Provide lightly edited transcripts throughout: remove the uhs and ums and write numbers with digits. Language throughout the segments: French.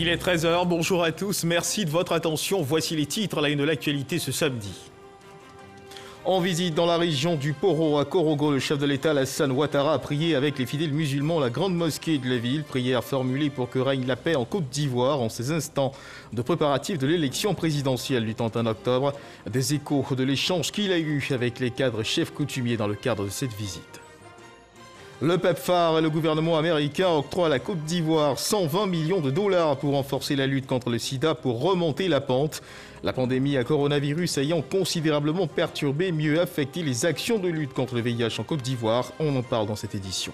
Il est 13 h, bonjour à tous, merci de votre attention. Voici les titres à la une de l'actualité ce samedi. En visite dans la région du Poro à Korogo, le chef de l'État Alassane Ouattara a prié avec les fidèles musulmans à la grande mosquée de la ville. Prière formulée pour que règne la paix en Côte d'Ivoire en ces instants de préparatifs de l'élection présidentielle du 31 octobre. Des échos de l'échange qu'il a eu avec les cadres chefs coutumiers dans le cadre de cette visite. Le PEPFAR et le gouvernement américain octroient à la Côte d'Ivoire 120 millions de dollars pour renforcer la lutte contre le sida, pour remonter la pente. La pandémie à coronavirus ayant considérablement perturbé, mieux affecté les actions de lutte contre le VIH en Côte d'Ivoire. On en parle dans cette édition.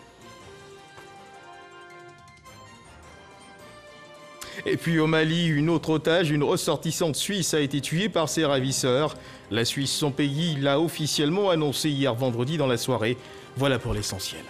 Et puis au Mali, une autre otage, une ressortissante suisse, a été tuée par ses ravisseurs. La Suisse, son pays, l'a officiellement annoncé hier vendredi dans la soirée. Voilà pour l'essentiel.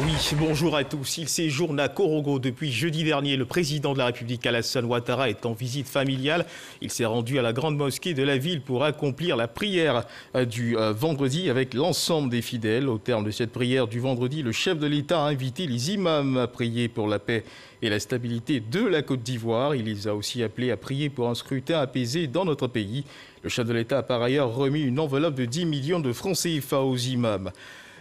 Oui, bonjour à tous. Il séjourne à Korogo depuis jeudi dernier. Le président de la République, Alassane Ouattara, est en visite familiale. Il s'est rendu à la grande mosquée de la ville pour accomplir la prière du vendredi avec l'ensemble des fidèles. Au terme de cette prière du vendredi, le chef de l'État a invité les imams à prier pour la paix et la stabilité de la Côte d'Ivoire. Il les a aussi appelés à prier pour un scrutin apaisé dans notre pays. Le chef de l'État a par ailleurs remis une enveloppe de 10 millions de francs CFA aux imams.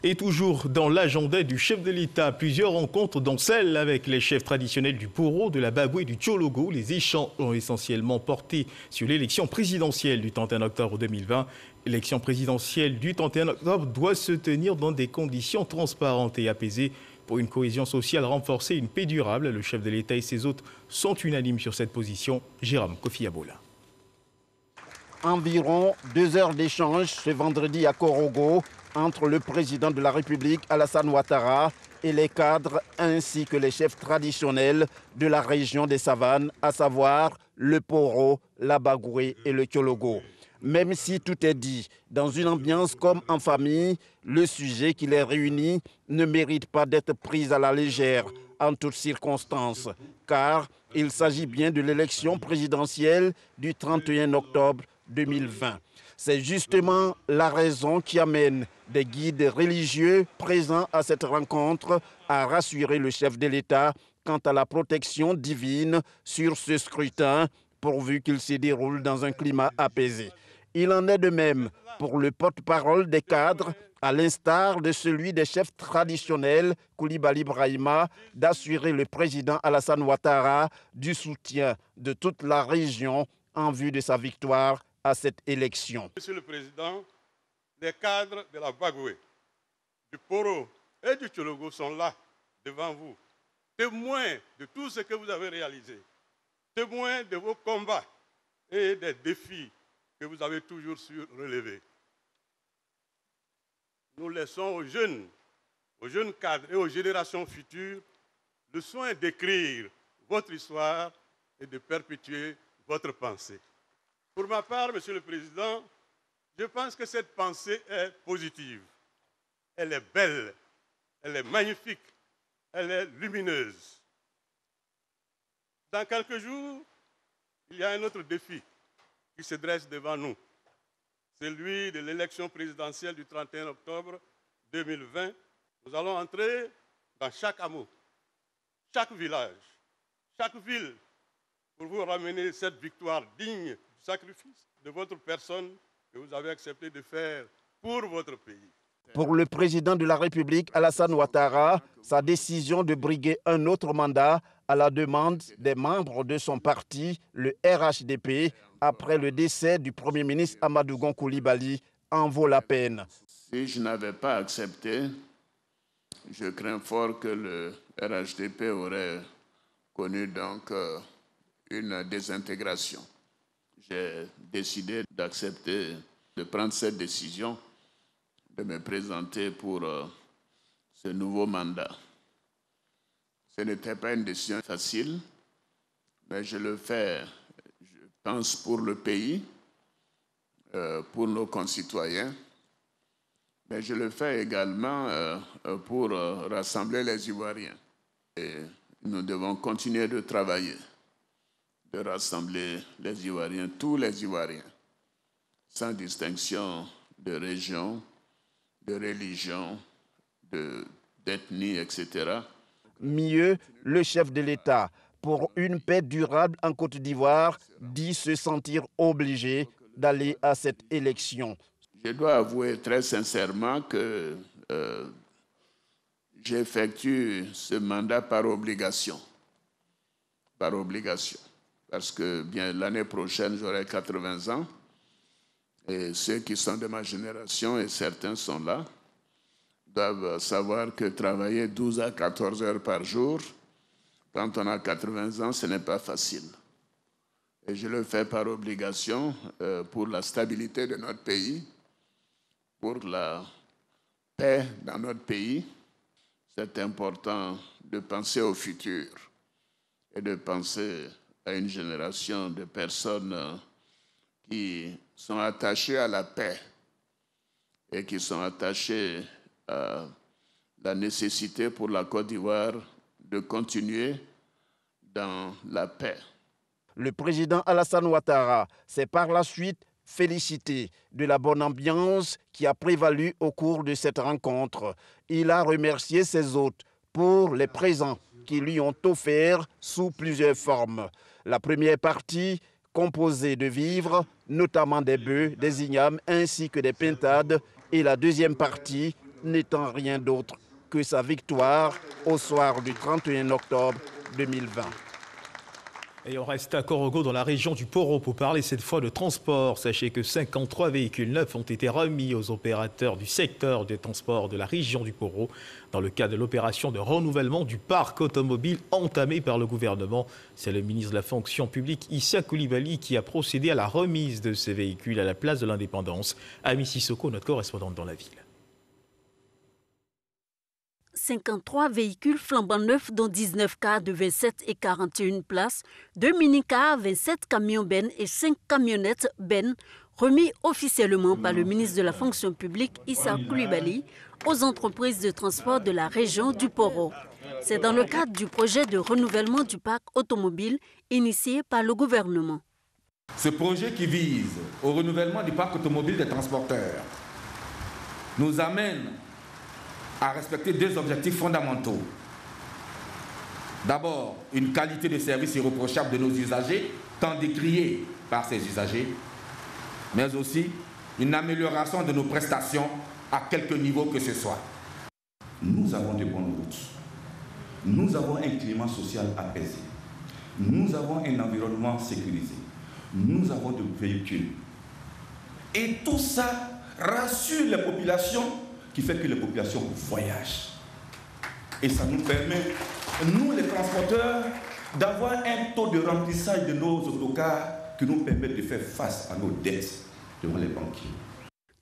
Et toujours dans l'agenda du chef de l'État, plusieurs rencontres, dont celle avec les chefs traditionnels du Poro, de la Babou et du Tchologo. Les échanges ont essentiellement porté sur l'élection présidentielle du 31 octobre 2020. L'élection présidentielle du 31 octobre doit se tenir dans des conditions transparentes et apaisées pour une cohésion sociale renforcée et une paix durable. Le chef de l'État et ses hôtes sont unanimes sur cette position. Jérôme Kofi Abola. Environ 2 heures d'échange ce vendredi à Korogo entre le président de la République, Alassane Ouattara, et les cadres ainsi que les chefs traditionnels de la région des Savanes, à savoir le Poro, la Bagoué et le Tchologo. Même si tout est dit dans une ambiance comme en famille, le sujet qui les réunit ne mérite pas d'être pris à la légère en toutes circonstances, car il s'agit bien de l'élection présidentielle du 31 octobre 2020. C'est justement la raison qui amène des guides religieux présents à cette rencontre à rassurer le chef de l'État quant à la protection divine sur ce scrutin, pourvu qu'il se déroule dans un climat apaisé. Il en est de même pour le porte-parole des cadres, à l'instar de celui des chefs traditionnels, Koulibaly Brahima, d'assurer le président Alassane Ouattara du soutien de toute la région en vue de sa victoire à cette élection. Monsieur le Président, les cadres de la Bagoué, du Poro et du Tchologo sont là, devant vous, témoins de tout ce que vous avez réalisé, témoins de vos combats et des défis que vous avez toujours su relever. Nous laissons aux jeunes cadres et aux générations futures le soin d'écrire votre histoire et de perpétuer votre pensée. Pour ma part, Monsieur le Président, je pense que cette pensée est positive. Elle est belle, elle est magnifique, elle est lumineuse. Dans quelques jours, il y a un autre défi qui se dresse devant nous. Celui de l'élection présidentielle du 31 octobre 2020. Nous allons entrer dans chaque hameau, chaque village, chaque ville, pour vous ramener cette victoire digne du sacrifice de votre personne que vous avez accepté de faire pour votre pays. Pour le président de la République, Alassane Ouattara, sa décision de briguer un autre mandat à la demande des membres de son parti, le RHDP, après le décès du Premier ministre Amadou Gon Coulibaly, en vaut la peine. Si je n'avais pas accepté, je crains fort que le RHDP aurait connu donc une désintégration. J'ai décidé d'accepter, de prendre cette décision, de me présenter pour ce nouveau mandat. Ce n'était pas une décision facile, mais je le fais, je pense, pour le pays, pour nos concitoyens, mais je le fais également pour rassembler les Ivoiriens. Et nous devons continuer de travailler, de rassembler les Ivoiriens, tous les Ivoiriens, sans distinction de région, de religion, d'ethnie, etc. Mieux, le chef de l'État, pour une paix durable en Côte d'Ivoire, dit se sentir obligé d'aller à cette élection. Je dois avouer très sincèrement que j'effectue ce mandat par obligation. Par obligation. Parce que bien l'année prochaine, j'aurai 80 ans. Et ceux qui sont de ma génération, et certains sont là, doivent savoir que travailler 12 à 14 heures par jour, quand on a 80 ans, ce n'est pas facile. Et je le fais par obligation pour la stabilité de notre pays, pour la paix dans notre pays. C'est important de penser au futur et de penser à une génération de personnes qui sont attachées à la paix et qui sont attachées à la nécessité pour la Côte d'Ivoire de continuer dans la paix. Le président Alassane Ouattara s'est par la suite félicité de la bonne ambiance qui a prévalu au cours de cette rencontre. Il a remercié ses hôtes pour les présents qui lui ont offert sous plusieurs formes. La première partie, composée de vivres, notamment des bœufs, des ignames ainsi que des pintades, et la deuxième partie n'étant rien d'autre que sa victoire au soir du 31 octobre 2020. Et on reste à Korogo dans la région du Poro pour parler cette fois de transport. Sachez que 53 véhicules neufs ont été remis aux opérateurs du secteur des transports de la région du Poro dans le cadre de l'opération de renouvellement du parc automobile entamée par le gouvernement. C'est le ministre de la fonction publique Issa Coulibaly qui a procédé à la remise de ces véhicules à la place de l'Indépendance. Ami Sissoko, notre correspondante dans la ville. 53 véhicules flambant neufs, dont 19 cars de 27 et 41 places, 2 mini-cars, 27 camions bennes et 5 camionnettes bennes, remis officiellement par le ministre de la fonction publique Issa Coulibaly aux entreprises de transport de la région du Poro. C'est dans le cadre du projet de renouvellement du parc automobile initié par le gouvernement. Ce projet qui vise au renouvellement du parc automobile des transporteurs nous amène à respecter deux objectifs fondamentaux. D'abord, une qualité de service irréprochable de nos usagers, tant décriée par ces usagers, mais aussi une amélioration de nos prestations à quelque niveau que ce soit. Nous avons de bonnes routes. Nous avons un climat social apaisé. Nous avons un environnement sécurisé. Nous avons de véhicules. Et tout ça rassure les populations, qui fait que les populations voyagent. Et ça nous permet, nous les transporteurs, d'avoir un taux de remplissage de nos autocars qui nous permet de faire face à nos dettes devant les banquiers.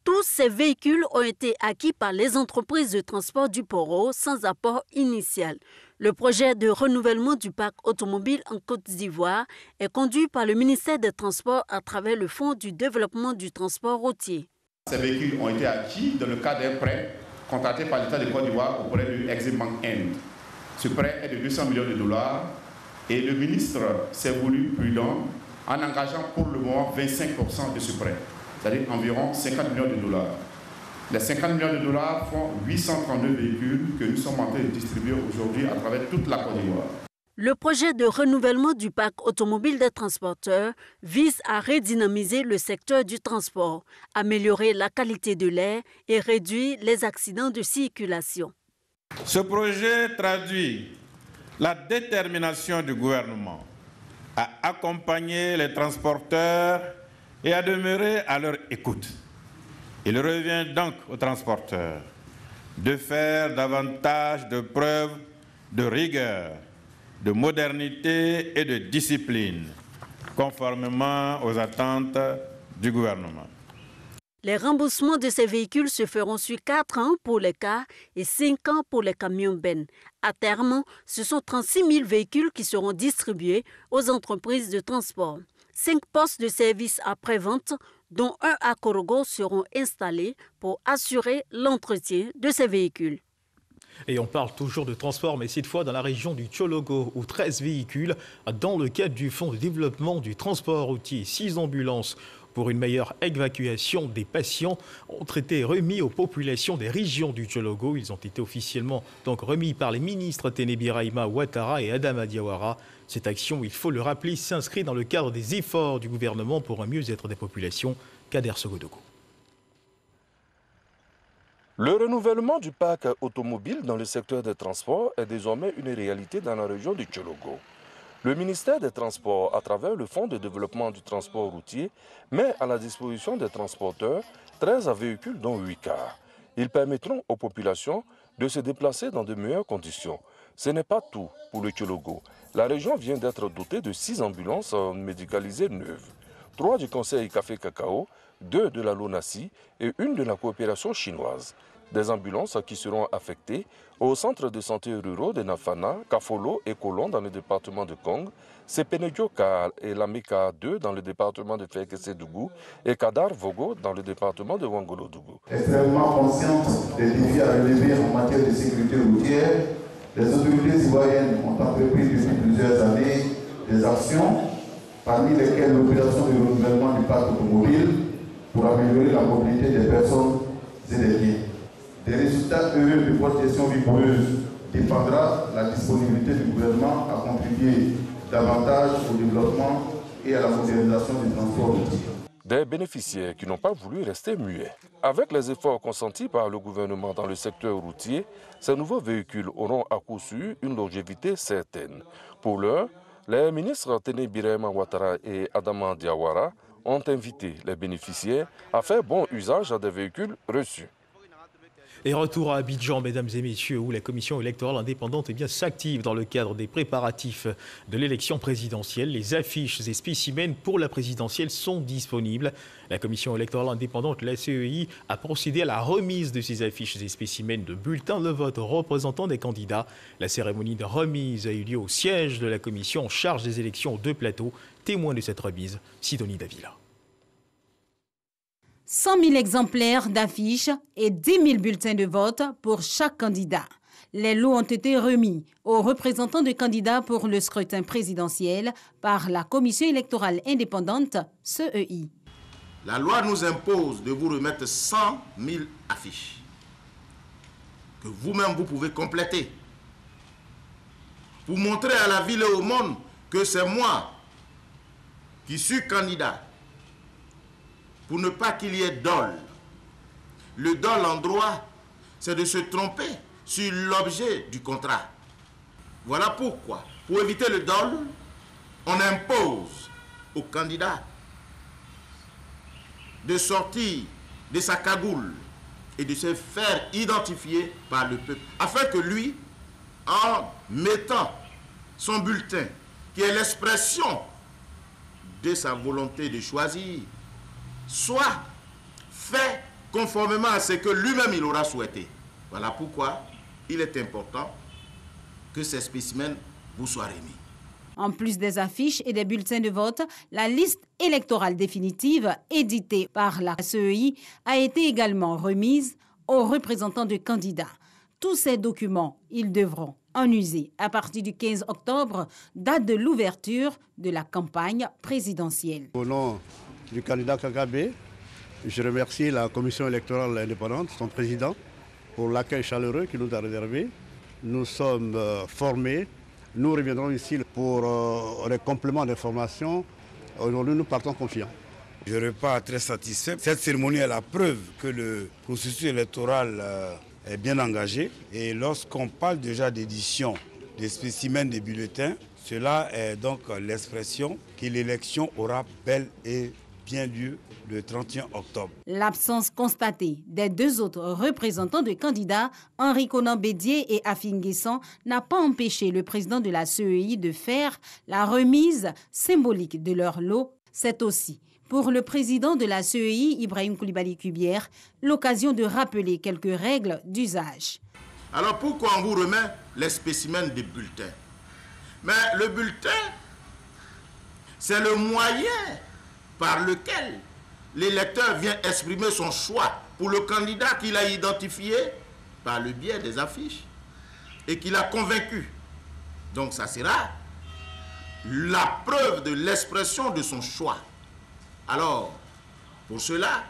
Tous ces véhicules ont été acquis par les entreprises de transport du Poro sans apport initial. Le projet de renouvellement du parc automobile en Côte d'Ivoire est conduit par le ministère des Transports à travers le Fonds du développement du transport routier. Ces véhicules ont été acquis dans le cadre d'un prêt contracté par l'État de Côte d'Ivoire auprès du Exim Bank End. Ce prêt est de 200 millions de dollars et le ministre s'est voulu prudent en engageant pour le moment 25% de ce prêt, c'est-à-dire environ 50 millions de dollars. Les 50 millions de dollars font 832 véhicules que nous sommes en train de distribuer aujourd'hui à travers toute la Côte d'Ivoire. Le projet de renouvellement du parc automobile des transporteurs vise à redynamiser le secteur du transport, améliorer la qualité de l'air et réduire les accidents de circulation. Ce projet traduit la détermination du gouvernement à accompagner les transporteurs et à demeurer à leur écoute. Il revient donc aux transporteurs de faire davantage de preuves de rigueur, de modernité et de discipline, conformément aux attentes du gouvernement. Les remboursements de ces véhicules se feront sur 4 ans pour les cars et 5 ans pour les camions bennes. À terme, ce sont 36 000 véhicules qui seront distribués aux entreprises de transport. 5 postes de service après-vente, dont un à Korogo, seront installés pour assurer l'entretien de ces véhicules. Et on parle toujours de transport, mais cette fois dans la région du Tchologo, où 13 véhicules, dans le cadre du Fonds de développement du transport routier, 6 ambulances pour une meilleure évacuation des patients ont été remis aux populations des régions du Tchologo. Ils ont été officiellement donc remis par les ministres Téné Birahima Ouattara et Adama Diawara. Cette action, il faut le rappeler, s'inscrit dans le cadre des efforts du gouvernement pour un mieux-être des populations. Kader Sogodogo. Le renouvellement du parc automobile dans le secteur des transports est désormais une réalité dans la région du Tchologo. Le ministère des Transports, à travers le Fonds de développement du transport routier, met à la disposition des transporteurs 13 véhicules dont 8 cars. Ils permettront aux populations de se déplacer dans de meilleures conditions. Ce n'est pas tout pour le Tchologo. La région vient d'être dotée de 6 ambulances médicalisées neuves. 3 du Conseil Café Cacao, 2 de la LONASI et 1 de la coopération chinoise. Des ambulances qui seront affectées aux centres de santé ruraux de Nafana, Kafolo et Kolon dans le département de Kong, Sepenegyoka et Lameka 2 dans le département de Fekese-Dougou et Kadar Vogo dans le département de Wangolo-Dougou. Extrêmement consciente des défis à relever en matière de sécurité routière, les autorités citoyennes ont entrepris depuis plusieurs années des actions, parmi lesquelles l'opération de renouvellement du parc automobile pour améliorer la mobilité des personnes et des biens. Des résultats heureux de votre gestion vigoureuse dépendra la disponibilité du gouvernement à contribuer davantage au développement et à la modernisation du transport routier. Des bénéficiaires qui n'ont pas voulu rester muets. Avec les efforts consentis par le gouvernement dans le secteur routier, ces nouveaux véhicules auront à coup sûr une longévité certaine. Pour l'heure, les ministres Téné Birahima Ouattara et Adama Diawara ont invité les bénéficiaires à faire bon usage des véhicules reçus. Et retour à Abidjan, mesdames et messieurs, où la commission électorale indépendante s'active dans le cadre des préparatifs de l'élection présidentielle. Les affiches et spécimens pour la présidentielle sont disponibles. La commission électorale indépendante, la CEI, a procédé à la remise de ces affiches et spécimens de bulletins de vote aux représentants des candidats. La cérémonie de remise a eu lieu au siège de la commission en charge des élections aux 2 plateaux. Témoin de cette remise, Sidonie Davila. 100 000 exemplaires d'affiches et 10 000 bulletins de vote pour chaque candidat. Les lots ont été remis aux représentants de candidats pour le scrutin présidentiel par la Commission électorale indépendante, CEI. La loi nous impose de vous remettre 100 000 affiches que vous-même vous pouvez compléter pour montrer à la ville et au monde que c'est moi qui suis candidat. Pour ne pas qu'il y ait dol. Le dol en droit, c'est de se tromper sur l'objet du contrat. Voilà pourquoi, pour éviter le dol, on impose au candidat de sortir de sa cagoule et de se faire identifier par le peuple, afin que lui, en mettant son bulletin, qui est l'expression de sa volonté de choisir, soit fait conformément à ce que lui-même il aura souhaité. Voilà pourquoi il est important que ces spécimens vous soient remis. En plus des affiches et des bulletins de vote, la liste électorale définitive éditée par la CEI a été également remise aux représentants de candidats. Tous ces documents, ils devront en user à partir du 15 octobre, date de l'ouverture de la campagne présidentielle. Au nom du candidat Kagame, je remercie la commission électorale indépendante, son président, pour l'accueil chaleureux qu'il nous a réservé. Nous sommes formés. Nous reviendrons ici pour les compléments d'information. Aujourd'hui, nous partons confiants. Je repars très satisfait. Cette cérémonie est la preuve que le processus électoral est bien engagé. Et lorsqu'on parle déjà d'édition des spécimens des bulletins, cela est donc l'expression que l'élection aura bel et bien lieu le 31 octobre. L'absence constatée des 2 autres représentants de candidats, Henri Konan Bédier et Afin Guessan, n'a pas empêché le président de la CEI de faire la remise symbolique de leur lot. C'est aussi, pour le président de la CEI, Ibrahim Koulibaly Kubière, l'occasion de rappeler quelques règles d'usage. Alors pourquoi on vous remet les spécimens des bulletins? Mais le bulletin, c'est le moyen par lequel l'électeur vient exprimer son choix pour le candidat qu'il a identifié par le biais des affiches et qu'il a convaincu. Donc ça sera la preuve de l'expression de son choix. Alors, Pour cela,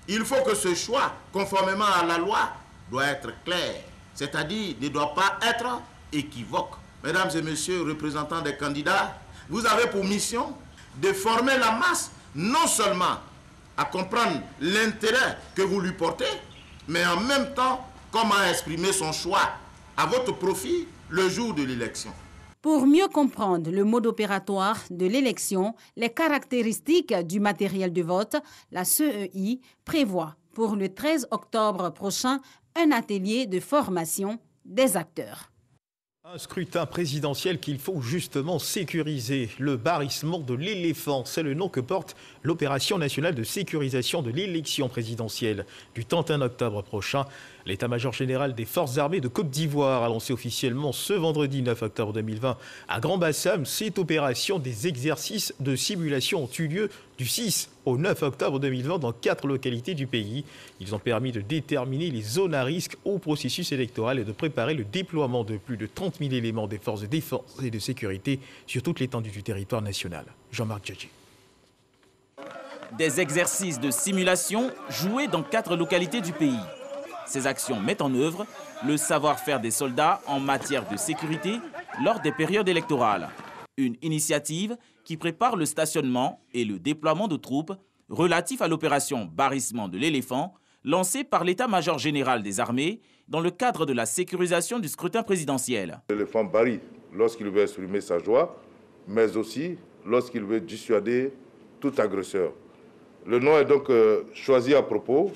il faut que ce choix, conformément à la loi, doit être clair, c'est-à-dire ne doit pas être équivoque. Mesdames et messieurs, représentants des candidats, vous avez pour mission de former la masse, non seulement à comprendre l'intérêt que vous lui portez, mais en même temps, comment exprimer son choix à votre profit le jour de l'élection. Pour mieux comprendre le mode opératoire de l'élection, les caractéristiques du matériel de vote, la CEI prévoit pour le 13 octobre prochain un atelier de formation des acteurs. Un scrutin présidentiel qu'il faut justement sécuriser. Le barrissement de l'éléphant, c'est le nom que porte l'opération nationale de sécurisation de l'élection présidentielle du 31 octobre prochain. L'état-major général des forces armées de Côte d'Ivoire a lancé officiellement ce vendredi 9 octobre 2020 à Grand-Bassam. Cette opération des exercices de simulation ont eu lieu du 6 au 9 octobre 2020 dans 4 localités du pays. Ils ont permis de déterminer les zones à risque au processus électoral et de préparer le déploiement de plus de 30 000 éléments des forces de défense et de sécurité sur toute l'étendue du territoire national. Jean-Marc Djadji. Des exercices de simulation joués dans 4 localités du pays. Ces actions mettent en œuvre le savoir-faire des soldats en matière de sécurité lors des périodes électorales. Une initiative qui prépare le stationnement et le déploiement de troupes relatif à l'opération barrissement de l'éléphant lancée par l'état-major général des armées dans le cadre de la sécurisation du scrutin présidentiel. L'éléphant barille lorsqu'il veut exprimer sa joie, mais aussi lorsqu'il veut dissuader tout agresseur. Le nom est donc choisi à propos,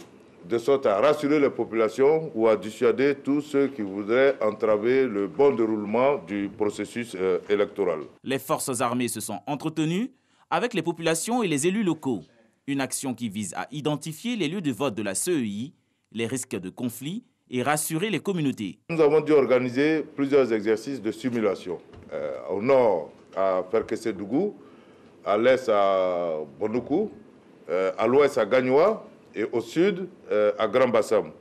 de sorte à rassurer les populations ou à dissuader tous ceux qui voudraient entraver le bon déroulement du processus électoral. Les forces armées se sont entretenues avec les populations et les élus locaux. Une action qui vise à identifier les lieux de vote de la CEI, les risques de conflit et rassurer les communautés. Nous avons dû organiser plusieurs exercices de simulation. Au nord, à Perkessédougou, à l'est, à Bonoukou, à l'ouest, à Gagnoua, et au sud, à Grand-Bassam.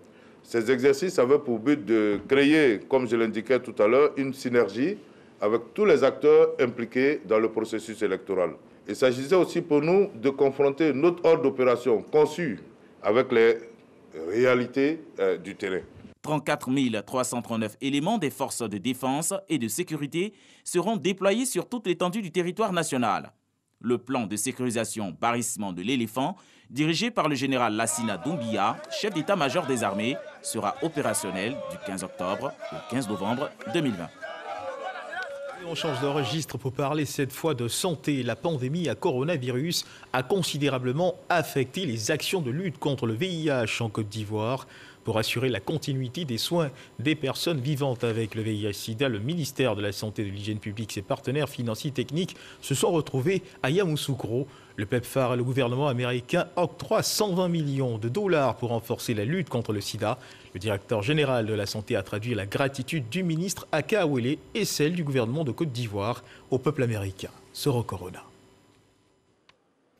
Ces exercices avaient pour but de créer, comme je l'indiquais tout à l'heure, une synergie avec tous les acteurs impliqués dans le processus électoral. Il s'agissait aussi pour nous de confronter notre ordre d'opération conçu avec les réalités du terrain. 34 339 éléments des forces de défense et de sécurité seront déployés sur toute l'étendue du territoire national. Le plan de sécurisation barrissement de l'éléphant, dirigé par le général Lassina Doumbia, chef d'état-major des armées, sera opérationnel du 15 octobre au 15 novembre 2020. Et on change de registre pour parler cette fois de santé. La pandémie à coronavirus a considérablement affecté les actions de lutte contre le VIH en Côte d'Ivoire. Pour assurer la continuité des soins des personnes vivant avec le VIH-Sida, le ministère de la Santé et de l'Hygiène publique, ses partenaires financiers techniques se sont retrouvés à Yamoussoukro. Le PEPFAR et le gouvernement américain octroient 120 millions de dollars pour renforcer la lutte contre le sida. Le directeur général de la Santé a traduit la gratitude du ministre Aka Awele et celle du gouvernement de Côte d'Ivoire au peuple américain. Soro Corona.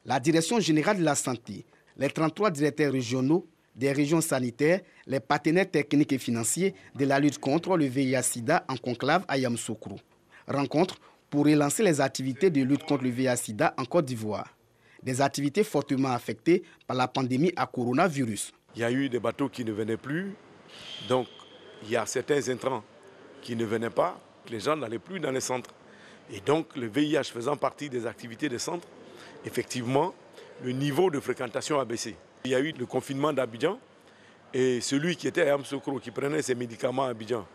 La Direction générale de la Santé, les 33 directeurs régionaux des régions sanitaires, les partenaires techniques et financiers de la lutte contre le VIH-Sida en conclave à Yamoussoukro. Rencontre pour relancer les activités de lutte contre le VIH-Sida en Côte d'Ivoire. Des activités fortement affectées par la pandémie à coronavirus. Il y a eu des bateaux qui ne venaient plus, donc il y a certains intrants qui ne venaient pas, les gens n'allaient plus dans les centres. Et donc le VIH faisant partie des activités des centres, effectivement, le niveau de fréquentation a baissé. Il y a eu le confinement d'Abidjan et celui qui était à Yamoussoukro, qui prenait ses médicaments à Abidjan,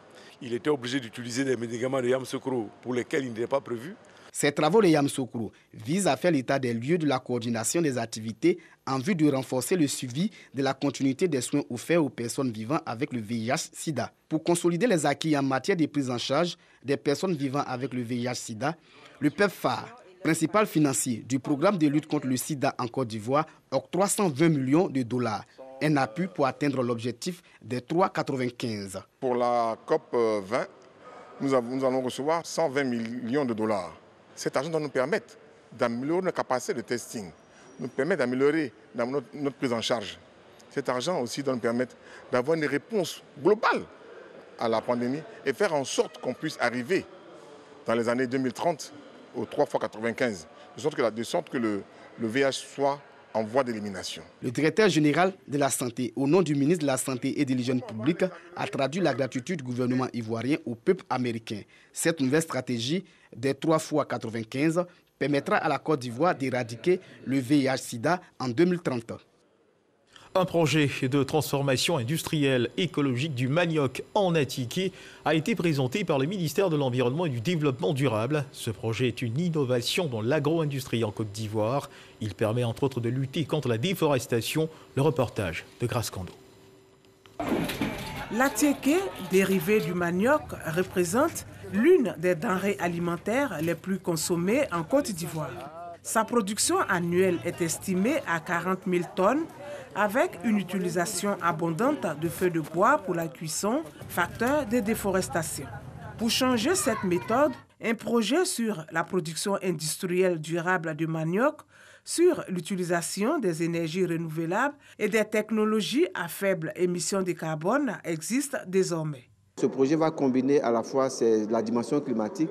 il était obligé d'utiliser des médicaments de Yamoussoukro pour lesquels il n'était pas prévu. Ces travaux de Yamoussoukro visent à faire l'état des lieux de la coordination des activités en vue de renforcer le suivi de la continuité des soins offerts aux personnes vivant avec le VIH-Sida. Pour consolider les acquis en matière de prise en charge des personnes vivant avec le VIH-Sida, le PEPFAR, principal financier du programme de lutte contre le sida en Côte d'Ivoire, octroie 120 millions de dollars. Un appui pour atteindre l'objectif des 3,95. Pour la COP 20, nous allons recevoir 120 millions de dollars. Cet argent doit nous permettre d'améliorer nos capacités de testing, nous permettre d'améliorer notre prise en charge. Cet argent aussi doit nous permettre d'avoir une réponse globale à la pandémie et faire en sorte qu'on puisse arriver dans les années 2030 aux 3 x 95, de sorte que le VIH soit en voie d'élimination. Le directeur général de la Santé, au nom du ministre de la Santé et de l'Hygiène publique, a traduit la gratitude du gouvernement ivoirien au peuple américain. Cette nouvelle stratégie des 3x95 permettra à la Côte d'Ivoire d'éradiquer le VIH-Sida en 2030. Un projet de transformation industrielle écologique du manioc en Atiké a été présenté par le ministère de l'Environnement et du Développement durable. Ce projet est une innovation dans l'agro-industrie en Côte d'Ivoire. Il permet entre autres de lutter contre la déforestation. Le reportage de Grace Kando. L'Atiké, dérivé du manioc, représente l'une des denrées alimentaires les plus consommées en Côte d'Ivoire. Sa production annuelle est estimée à 40 000 tonnes avec une utilisation abondante de feux de bois pour la cuisson, facteur de déforestation. Pour changer cette méthode, un projet sur la production industrielle durable de manioc, sur l'utilisation des énergies renouvelables et des technologies à faible émission de carbone existe désormais. Ce projet va combiner à la fois la dimension climatique,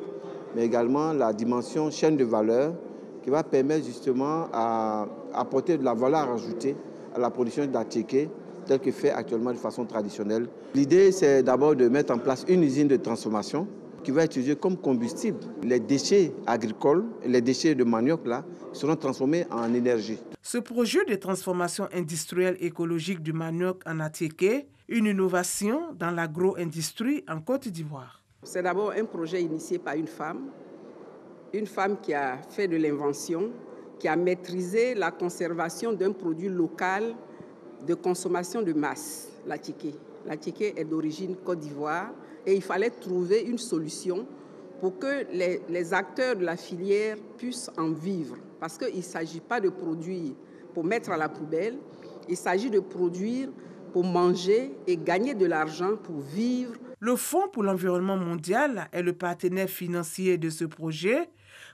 mais également la dimension chaîne de valeur qui va permettre justement à apporter de la valeur ajoutée à la production d'Atiké, telle que fait actuellement de façon traditionnelle. L'idée, c'est d'abord de mettre en place une usine de transformation qui va utiliser comme combustible les déchets agricoles, les déchets de manioc là, qui seront transformés en énergie. Ce projet de transformation industrielle écologique du manioc en Atiké, une innovation dans l'agro-industrie en Côte d'Ivoire. C'est d'abord un projet initié par une femme qui a fait de l'invention, qui a maîtrisé la conservation d'un produit local de consommation de masse, l'Atiké. L'Atiké est d'origine Côte d'Ivoire et il fallait trouver une solution pour que les acteurs de la filière puissent en vivre. Parce qu'il ne s'agit pas de produire pour mettre à la poubelle, il s'agit de produire pour manger et gagner de l'argent pour vivre. Le Fonds pour l'environnement mondial est le partenaire financier de ce projet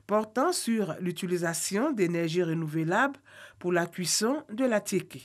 portant sur l'utilisation d'énergies renouvelables pour la cuisson de l'Atiké.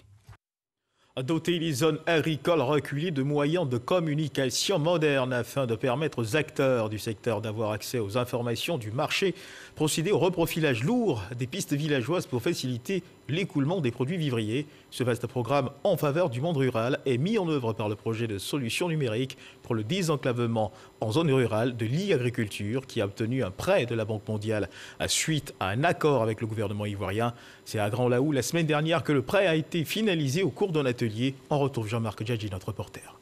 Doter les zones agricoles reculées de moyens de communication modernes afin de permettre aux acteurs du secteur d'avoir accès aux informations du marché, procéder au reprofilage lourd des pistes villageoises pour faciliter l'écoulement des produits vivriers. Ce vaste programme en faveur du monde rural est mis en œuvre par le projet de solutions numériques pour le désenclavement en zone rurale de l'e-agriculture qui a obtenu un prêt de la Banque mondiale suite à un accord avec le gouvernement ivoirien. C'est à Grand Laou la semaine dernière que le prêt a été finalisé au cours d'un atelier. On retrouve Jean-Marc Djadji, notre reporter.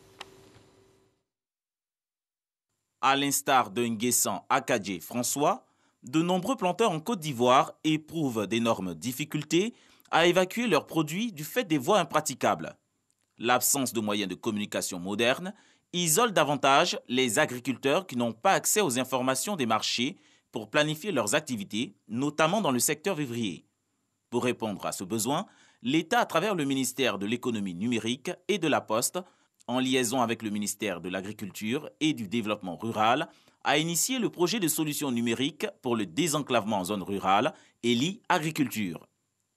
À l'instar de Nguessan Akadje François, de nombreux planteurs en Côte d'Ivoire éprouvent d'énormes difficultés à évacuer leurs produits du fait des voies impraticables. L'absence de moyens de communication modernes isole davantage les agriculteurs qui n'ont pas accès aux informations des marchés pour planifier leurs activités, notamment dans le secteur vivrier. Pour répondre à ce besoin, l'État, à travers le ministère de l'économie numérique et de la Poste, en liaison avec le ministère de l'Agriculture et du Développement rural, a initié le projet de solutions numériques pour le désenclavement en zone rurale et l'e-agriculture.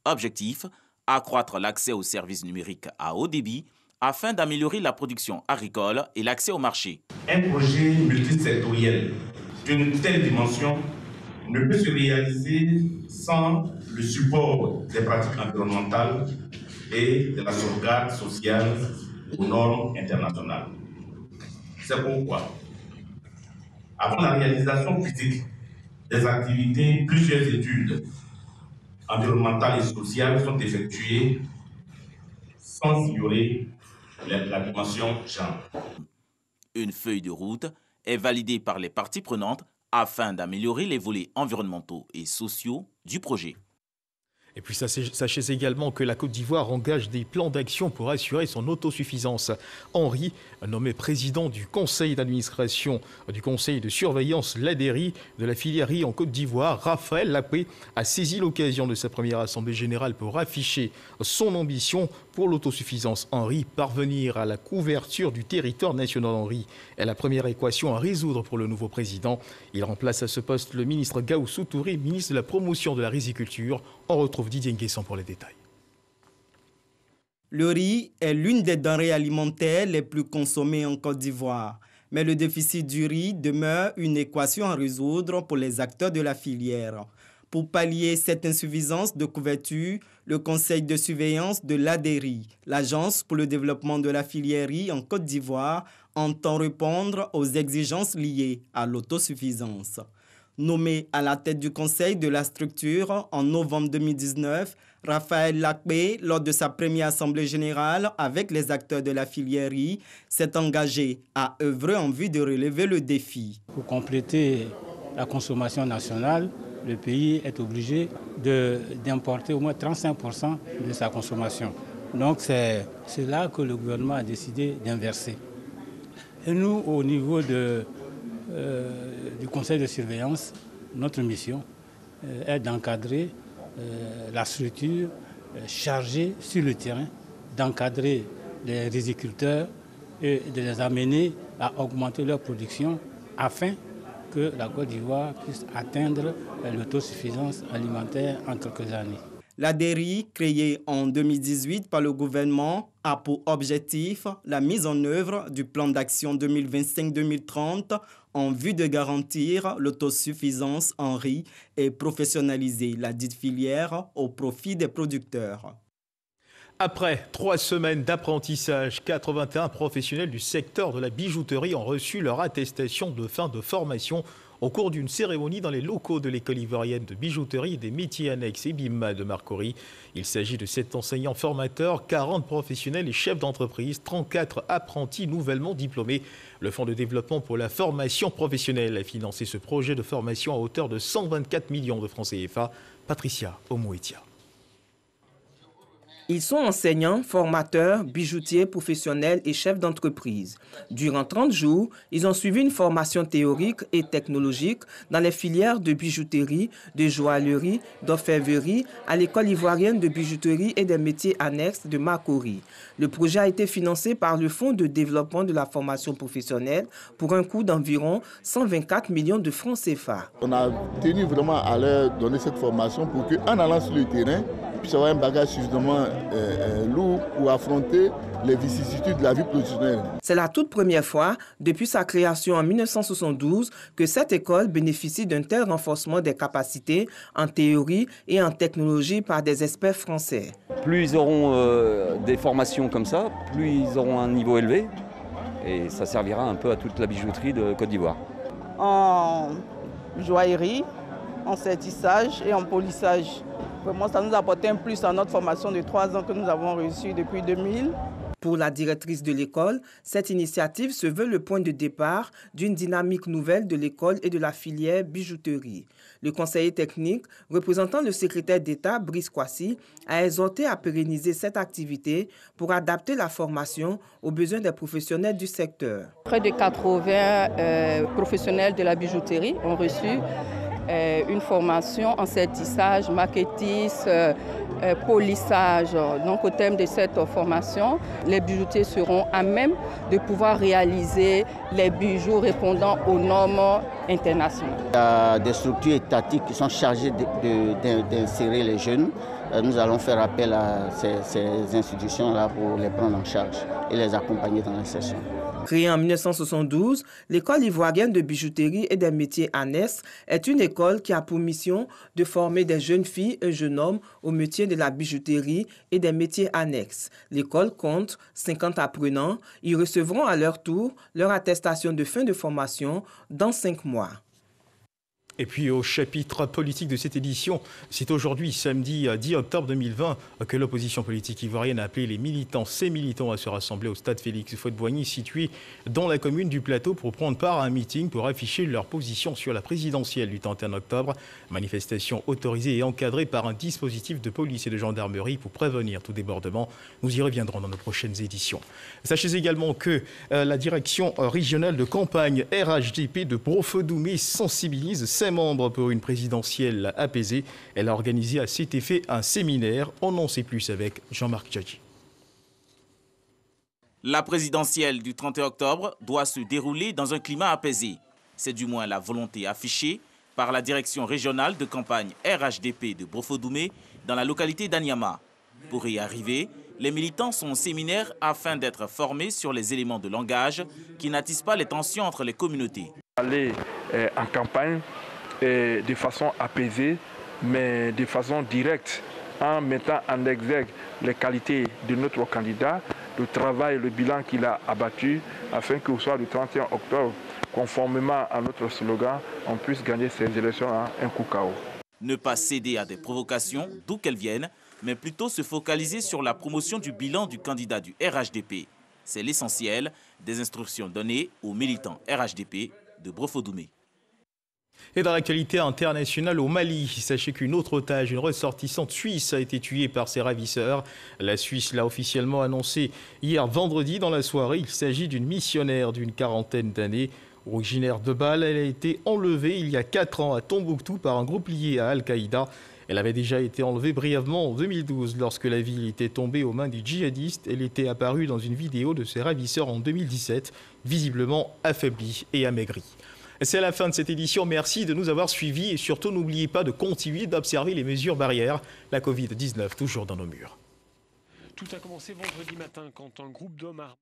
Objectif, accroître l'accès aux services numériques à haut débit afin d'améliorer la production agricole et l'accès au marché. Un projet multisectoriel d'une telle dimension ne peut se réaliser sans le support des pratiques environnementales et de la sauvegarde sociale aux normes internationales. C'est pourquoi, avant la réalisation physique des activités, plusieurs études environnementales et sociales sont effectuées sans ignorer la dimension genre. Une feuille de route est validée par les parties prenantes afin d'améliorer les volets environnementaux et sociaux du projet. Et puis sachez également que la Côte d'Ivoire engage des plans d'action pour assurer son autosuffisance. Henri, nommé président du conseil d'administration du conseil de surveillance l'ADERI de la filière riz en Côte d'Ivoire, Raphaël Lapé a saisi l'occasion de sa première assemblée générale pour afficher son ambition pour l'autosuffisance en riz. Parvenir à la couverture du territoire national en riz est la première équation à résoudre pour le nouveau président. Il remplace à ce poste le ministre Gaoussou Touré, ministre de la promotion de la riziculture. On retrouve Didier Nguessan pour les détails. Le riz est l'une des denrées alimentaires les plus consommées en Côte d'Ivoire. Mais le déficit du riz demeure une équation à résoudre pour les acteurs de la filière. Pour pallier cette insuffisance de couverture, le conseil de surveillance de l'ADERI, l'Agence pour le développement de la filière riz en Côte d'Ivoire, entend répondre aux exigences liées à l'autosuffisance. Nommé à la tête du conseil de la structure en novembre 2019, Raphaël Lacbé, lors de sa première assemblée générale avec les acteurs de la filière riz, s'est engagé à œuvrer en vue de relever le défi. Pour compléter la consommation nationale, le pays est obligé d'importer au moins 35% de sa consommation. Donc c'est là que le gouvernement a décidé d'inverser. Et nous, au niveau du conseil de surveillance, notre mission est d'encadrer la structure chargée sur le terrain, d'encadrer les riziculteurs et de les amener à augmenter leur production afin que la Côte d'Ivoire puisse atteindre l'autosuffisance alimentaire en quelques années. L'ADERI, créée en 2018 par le gouvernement, a pour objectif la mise en œuvre du plan d'action 2025-2030 en vue de garantir l'autosuffisance en riz et professionnaliser la dite filière au profit des producteurs. Après 3 semaines d'apprentissage, 81 professionnels du secteur de la bijouterie ont reçu leur attestation de fin de formation au cours d'une cérémonie dans les locaux de l'école ivoirienne de bijouterie et des métiers annexes EBIMA de Marcory. Il s'agit de 7 enseignants formateurs, 40 professionnels et chefs d'entreprise, 34 apprentis nouvellement diplômés. Le Fonds de développement pour la formation professionnelle a financé ce projet de formation à hauteur de 124 millions de francs CFA. Patricia Omouetia. Ils sont enseignants, formateurs, bijoutiers, professionnels et chefs d'entreprise. Durant 30 jours, ils ont suivi une formation théorique et technologique dans les filières de bijouterie, de joaillerie, d'orfèvrerie à l'école ivoirienne de bijouterie et des métiers annexes de Marcory. Le projet a été financé par le Fonds de développement de la formation professionnelle pour un coût d'environ 124 millions de francs CFA. On a tenu vraiment à leur donner cette formation pour qu'en allant sur le terrain, puisse avoir un bagage suffisamment lourd pour affronter les vicissitudes de la vie professionnelle. C'est la toute première fois, depuis sa création en 1972, que cette école bénéficie d'un tel renforcement des capacités en théorie et en technologie par des experts français. Plus ils auront des formations comme ça, plus ils auront un niveau élevé et ça servira un peu à toute la bijouterie de Côte d'Ivoire. En joaillerie, en sertissage et en polissage. Vraiment, ça nous a apporté un plus à notre formation de 3 ans que nous avons reçue depuis 2000. Pour la directrice de l'école, cette initiative se veut le point de départ d'une dynamique nouvelle de l'école et de la filière bijouterie. Le conseiller technique, représentant le secrétaire d'État, Brice Kwasi, a exhorté à pérenniser cette activité pour adapter la formation aux besoins des professionnels du secteur. Près de 80 professionnels de la bijouterie ont reçu une formation en sertissage, maquettis, polissage. Donc au terme de cette formation, les bijoutiers seront à même de pouvoir réaliser les bijoux répondant aux normes internationales. Il y a des structures étatiques qui sont chargées d'insérer les jeunes. Nous allons faire appel à ces institutions-là pour les prendre en charge et les accompagner dans l'insertion. Créée en 1972, l'école ivoirienne de bijouterie et des métiers annexes est une école qui a pour mission de former des jeunes filles et jeunes hommes au métier de la bijouterie et des métiers annexes. L'école compte 50 apprenants. Ils recevront à leur tour leur attestation de fin de formation dans 5 mois. Et puis au chapitre politique de cette édition, c'est aujourd'hui, samedi 10 octobre 2020, que l'opposition politique ivoirienne a appelé ses militants à se rassembler au stade Félix Houphouët-Boigny, situé dans la commune du Plateau, pour prendre part à un meeting pour afficher leur position sur la présidentielle du 31 octobre. Manifestation autorisée et encadrée par un dispositif de police et de gendarmerie pour prévenir tout débordement. Nous y reviendrons dans nos prochaines éditions. Sachez également que la direction régionale de campagne RHDP de Brofeu-Doumé sensibilise ses membres pour une présidentielle apaisée. Elle a organisé à cet effet un séminaire. On en sait plus avec Jean-Marc Tchadji. La présidentielle du 31 octobre doit se dérouler dans un climat apaisé. C'est du moins la volonté affichée par la direction régionale de campagne RHDP de Brofeu-Doumé dans la localité d'Anyama. Pour y arriver, les militants sont au séminaire afin d'être formés sur les éléments de langage qui n'attisent pas les tensions entre les communautés. Aller en campagne de façon apaisée mais de façon directe, en mettant en exergue les qualités de notre candidat, le travail et le bilan qu'il a abattu, afin qu'au soir du 31 octobre, conformément à notre slogan, on puisse gagner ces élections à un coup KO. Ne pas céder à des provocations, d'où qu'elles viennent, mais plutôt se focaliser sur la promotion du bilan du candidat du RHDP. C'est l'essentiel des instructions données aux militants RHDP de Brofodoumé. Et dans l'actualité internationale au Mali, sachez qu'une autre otage, une ressortissante suisse, a été tuée par ses ravisseurs. La Suisse l'a officiellement annoncé hier vendredi dans la soirée. Il s'agit d'une missionnaire d'une quarantaine d'années. Originaire de Bâle, elle a été enlevée il y a 4 ans à Tombouctou par un groupe lié à Al-Qaïda. Elle avait déjà été enlevée brièvement en 2012 lorsque la ville était tombée aux mains des djihadistes. Elle était apparue dans une vidéo de ses ravisseurs en 2017, visiblement affaiblie et amaigrie. C'est la fin de cette édition. Merci de nous avoir suivis et surtout n'oubliez pas de continuer d'observer les mesures barrières. La Covid-19 toujours dans nos murs. Tout a commencé vendredi matin quand un groupe d'hommes armés